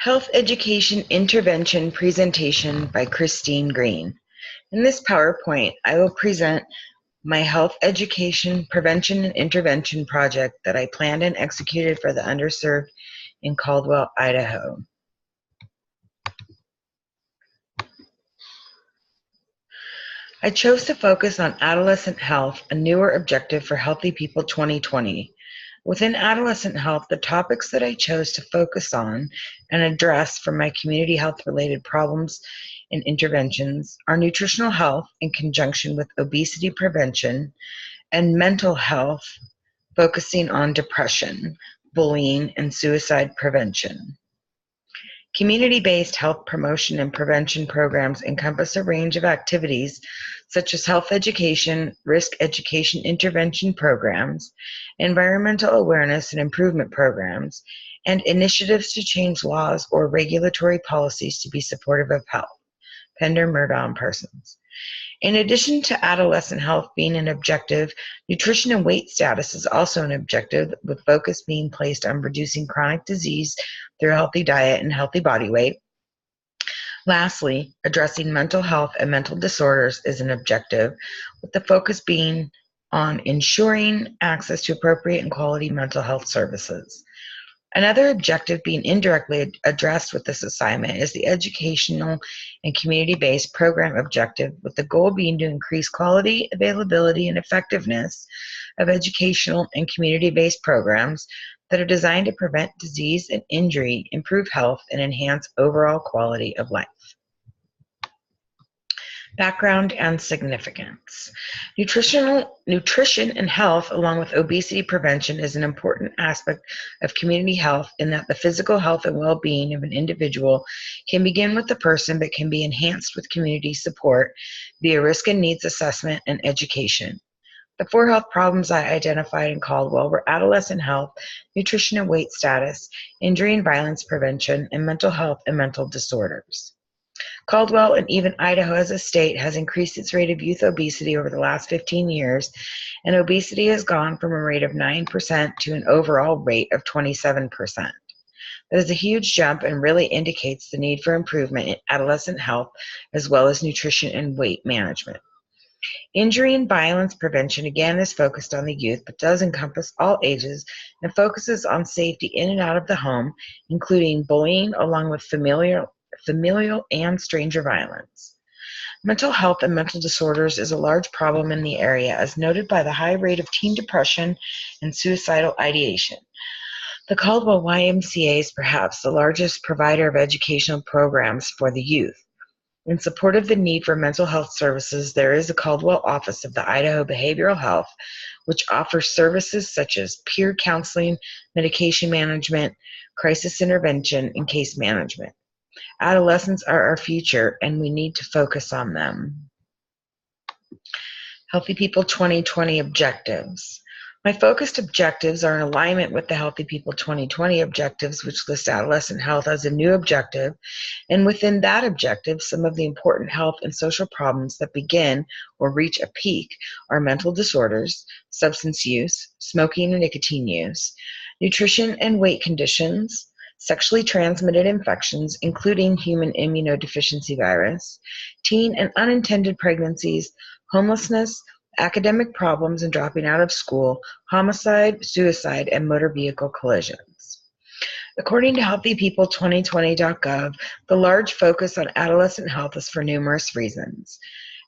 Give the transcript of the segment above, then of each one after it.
Health Education Intervention Presentation by Christine Green. In this PowerPoint, I will present my health education prevention and intervention project that I planned and executed for the underserved in Caldwell, Idaho. I chose to focus on adolescent health, a newer objective for Healthy People 2020. Within adolescent health, the topics that I chose to focus on and address for my community health-related problems and interventions are nutritional health in conjunction with obesity prevention and mental health, focusing on depression, bullying, and suicide prevention. Community-based health promotion and prevention programs encompass a range of activities such as health education, risk education intervention programs, environmental awareness and improvement programs, and initiatives to change laws or regulatory policies to be supportive of health. Pender, Murdaugh, and Parsons. In addition to adolescent health being an objective, nutrition and weight status is also an objective, with focus being placed on reducing chronic disease through a healthy diet and healthy body weight. Lastly, addressing mental health and mental disorders is an objective, with the focus being on ensuring access to appropriate and quality mental health services. Another objective being indirectly addressed with this assignment is the educational and community-based program objective, with the goal being to increase quality, availability, and effectiveness of educational and community-based programs that are designed to prevent disease and injury, improve health, and enhance overall quality of life. Background and significance. Nutrition and health, along with obesity prevention, is an important aspect of community health in that the physical health and well-being of an individual can begin with the person but can be enhanced with community support via risk and needs assessment and education. The 4 health problems I identified in Caldwell were adolescent health, nutrition and weight status, injury and violence prevention, and mental health and mental disorders. Caldwell, and even Idaho as a state, has increased its rate of youth obesity over the last 15 years, and obesity has gone from a rate of 9% to an overall rate of 27%. That is a huge jump and really indicates the need for improvement in adolescent health as well as nutrition and weight management. Injury and violence prevention again is focused on the youth, but does encompass all ages and focuses on safety in and out of the home, including bullying along with familial and stranger violence. Mental health and mental disorders is a large problem in the area, as noted by the high rate of teen depression and suicidal ideation. The Caldwell YMCA is perhaps the largest provider of educational programs for the youth. In support of the need for mental health services, there is a Caldwell Office of the Idaho Behavioral Health, which offers services such as peer counseling, medication management, crisis intervention, and case management. Adolescents are our future, and we need to focus on them. Healthy People 2020 objectives. My focused objectives are in alignment with the Healthy People 2020 objectives, which list adolescent health as a new objective, and within that objective, some of the important health and social problems that begin or reach a peak are mental disorders, substance use, smoking and nicotine use, nutrition and weight conditions, sexually transmitted infections, including human immunodeficiency virus, teen and unintended pregnancies, homelessness, academic problems and dropping out of school, homicide, suicide, and motor vehicle collisions. According to healthypeople2020.gov, the large focus on adolescent health is for numerous reasons.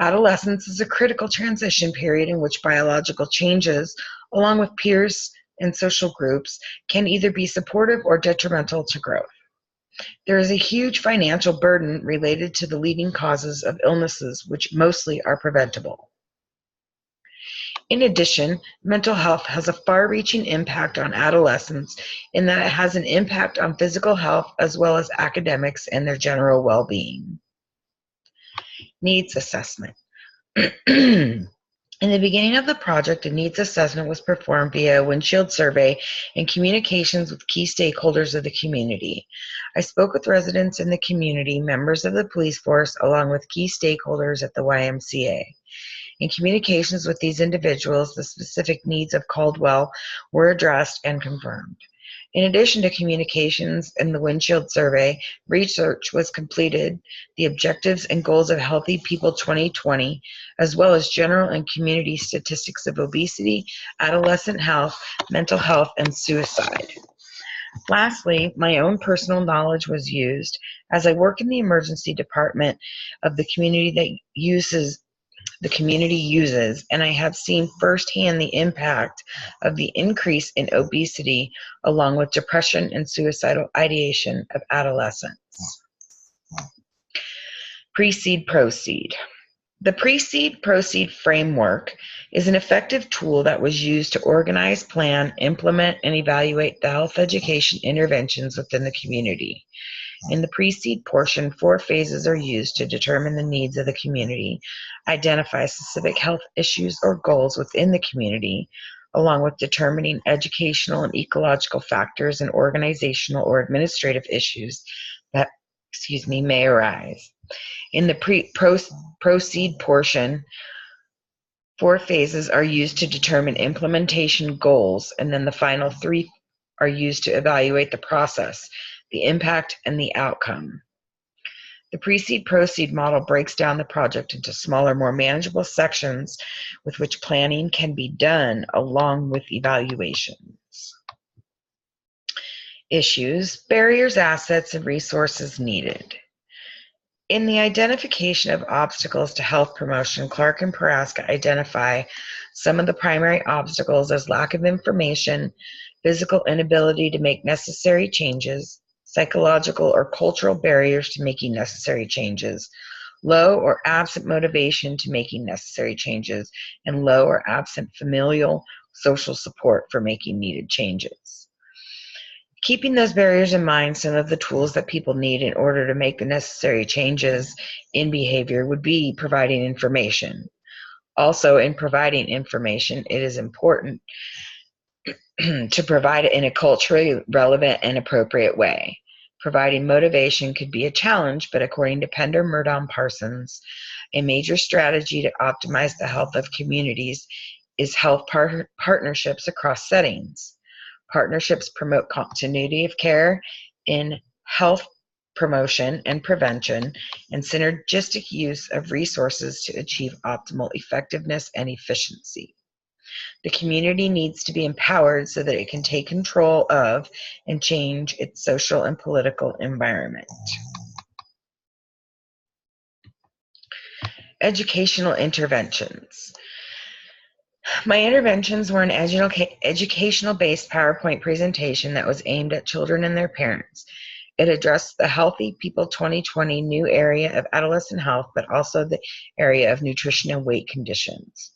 Adolescence is a critical transition period in which biological changes, along with peers and social groups, can either be supportive or detrimental to growth. There is a huge financial burden related to the leading causes of illnesses, which mostly are preventable. In addition, mental health has a far-reaching impact on adolescents in that it has an impact on physical health as well as academics and their general well-being. Needs assessment. In the beginning of the project, a needs assessment was performed via a windshield survey and communications with key stakeholders of the community. I spoke with residents in the community, members of the police force, along with key stakeholders at the YMCA. In communications with these individuals, the specific needs of Caldwell were addressed and confirmed. In addition to communications and the windshield survey, research was completed, the objectives and goals of Healthy People 2020, as well as general and community statistics of obesity, adolescent health, mental health, and suicide. Lastly, my own personal knowledge was used as I work in the emergency department of the community uses, and I have seen firsthand the impact of the increase in obesity along with depression and suicidal ideation of adolescents. Precede Proceed. The Precede Proceed framework is an effective tool that was used to organize, plan, implement, and evaluate the health education interventions within the community. In the Precede portion, 4 phases are used to determine the needs of the community, identify specific health issues or goals within the community, along with determining educational and ecological factors and organizational or administrative issues that may arise. In the Proceed portion, 4 phases are used to determine implementation goals, and then the final 3 are used to evaluate the process, the impact, and the outcome. The Precede Proceed model breaks down the project into smaller, more manageable sections with which planning can be done along with evaluations. Issues, barriers, assets, and resources needed. In the identification of obstacles to health promotion, Clark and Paraska identify some of the primary obstacles as lack of information, physical inability to make necessary changes, psychological or cultural barriers to making necessary changes, low or absent motivation to making necessary changes, and low or absent familial social support for making needed changes. Keeping those barriers in mind, some of the tools that people need in order to make the necessary changes in behavior would be providing information. Also, in providing information, it is important to provide it in a culturally relevant and appropriate way. Providing motivation could be a challenge, but according to Pender Murdon Parsons, a major strategy to optimize the health of communities is health partnerships across settings. Partnerships promote continuity of care in health promotion and prevention and synergistic use of resources to achieve optimal effectiveness and efficiency. The community needs to be empowered so that it can take control of and change its social and political environment. Educational interventions. My interventions were an educational-based PowerPoint presentation that was aimed at children and their parents. It addressed the Healthy People 2020 new area of adolescent health, but also the area of nutrition and weight conditions.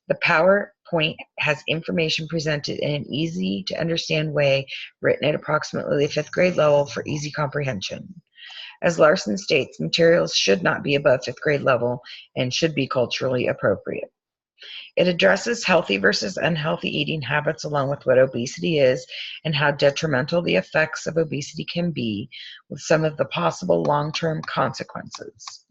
The PowerPoint has information presented in an easy-to-understand way, written at approximately the 5th grade level for easy comprehension. As Larson states, materials should not be above 5th grade level and should be culturally appropriate. It addresses healthy versus unhealthy eating habits along with what obesity is and how detrimental the effects of obesity can be with some of the possible long-term consequences.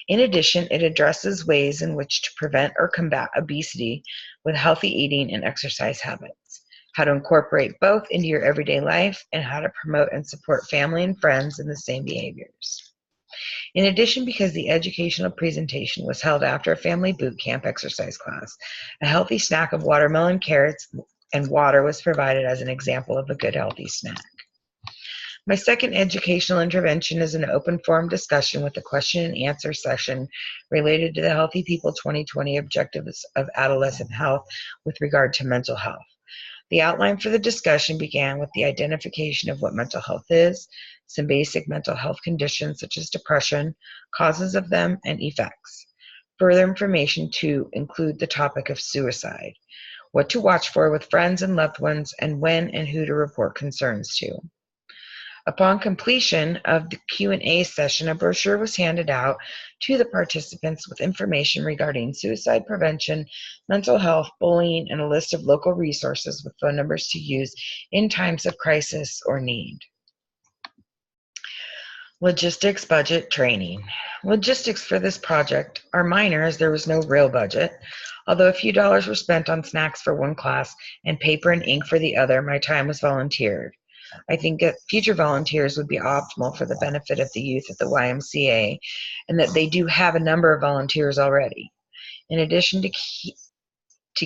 In addition, it addresses ways in which to prevent or combat obesity with healthy eating and exercise habits, how to incorporate both into your everyday life, and how to promote and support family and friends in the same behaviors. In addition, because the educational presentation was held after a family boot camp exercise class, a healthy snack of watermelon, carrots, and water was provided as an example of a good healthy snack. My second educational intervention is an open forum discussion with a question and answer session related to the Healthy People 2020 objectives of adolescent health with regard to mental health. The outline for the discussion began with the identification of what mental health is, some basic mental health conditions such as depression, causes of them, and effects. Further information to include the topic of suicide, what to watch for with friends and loved ones, and when and who to report concerns to. Upon completion of the Q&A session, a brochure was handed out to the participants with information regarding suicide prevention, mental health, bullying, and a list of local resources with phone numbers to use in times of crisis or need. Logistics, budget, training. Logistics for this project are minor as there was no real budget. Although a few dollars were spent on snacks for one class and paper and ink for the other, my time was volunteered. I think that future volunteers would be optimal for the benefit of the youth at the YMCA, and that they do have a number of volunteers already. In addition to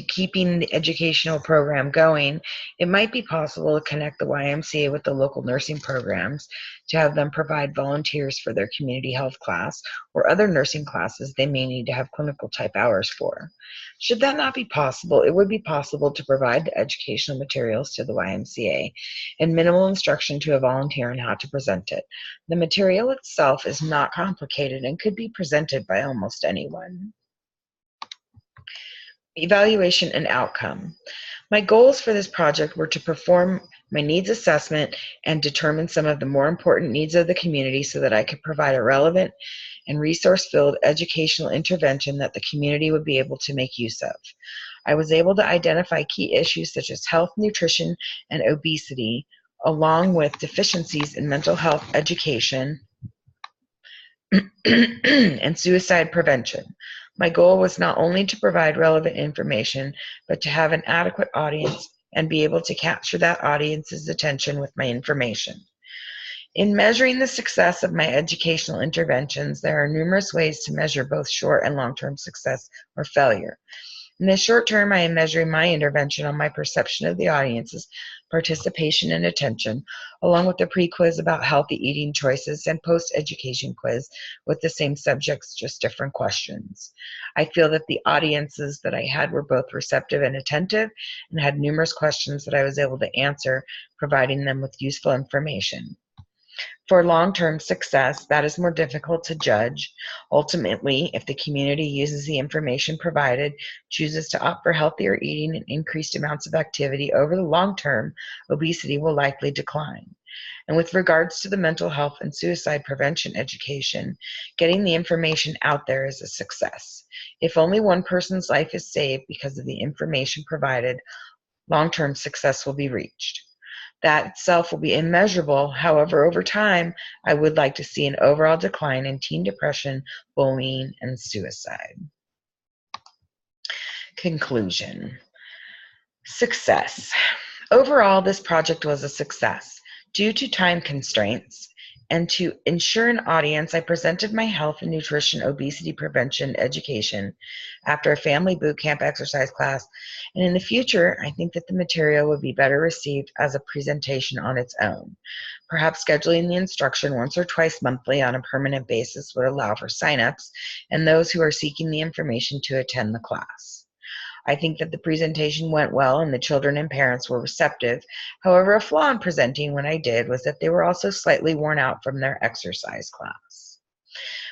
keeping the educational program going, it might be possible to connect the YMCA with the local nursing programs to have them provide volunteers for their community health class or other nursing classes they may need to have clinical type hours for. Should that not be possible, it would be possible to provide the educational materials to the YMCA and minimal instruction to a volunteer on how to present it. The material itself is not complicated and could be presented by almost anyone. Evaluation and outcome. My goals for this project were to perform my needs assessment and determine some of the more important needs of the community so that I could provide a relevant and resource-filled educational intervention that the community would be able to make use of. I was able to identify key issues such as health, nutrition, and obesity, along with deficiencies in mental health education and suicide prevention. My goal was not only to provide relevant information, but to have an adequate audience and be able to capture that audience's attention with my information. In measuring the success of my educational interventions, there are numerous ways to measure both short and long-term success or failure. In the short term, I am measuring my intervention on my perception of the audience's participation and attention, along with the pre-quiz about healthy eating choices and post-education quiz with the same subjects, just different questions. I feel that the audiences that I had were both receptive and attentive and had numerous questions that I was able to answer, providing them with useful information. For long-term success, that is more difficult to judge. Ultimately, if the community uses the information provided, chooses to opt for healthier eating and increased amounts of activity over the long term, obesity will likely decline. And with regards to the mental health and suicide prevention education, getting the information out there is a success. If only one person's life is saved because of the information provided, long-term success will be reached. That itself will be immeasurable. However, over time, I would like to see an overall decline in teen depression, bullying, and suicide. Conclusion. Success. Overall, this project was a success. Due to time constraints and to ensure an audience, I presented my health and nutrition obesity prevention education after a family boot camp exercise class. And in the future, I think that the material would be better received as a presentation on its own. Perhaps scheduling the instruction once or twice monthly on a permanent basis would allow for signups and those who are seeking the information to attend the class. I think that the presentation went well and the children and parents were receptive. However, a flaw in presenting when I did was that they were also slightly worn out from their exercise class.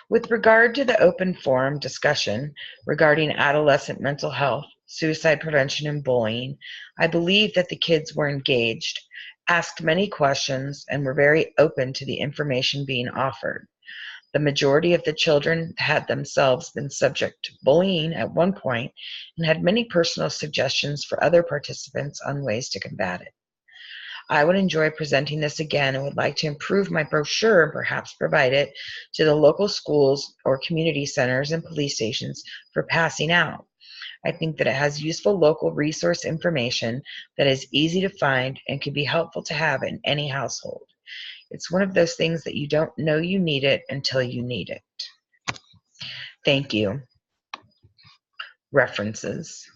With regard to the open forum discussion regarding adolescent mental health, suicide prevention, and bullying, I believe that the kids were engaged, asked many questions, and were very open to the information being offered. The majority of the children had themselves been subject to bullying at one point and had many personal suggestions for other participants on ways to combat it. I would enjoy presenting this again and would like to improve my brochure and perhaps provide it to the local schools or community centers and police stations for passing out. I think that it has useful local resource information that is easy to find and can be helpful to have in any household. It's one of those things that you don't know you need it until you need it. Thank you. References.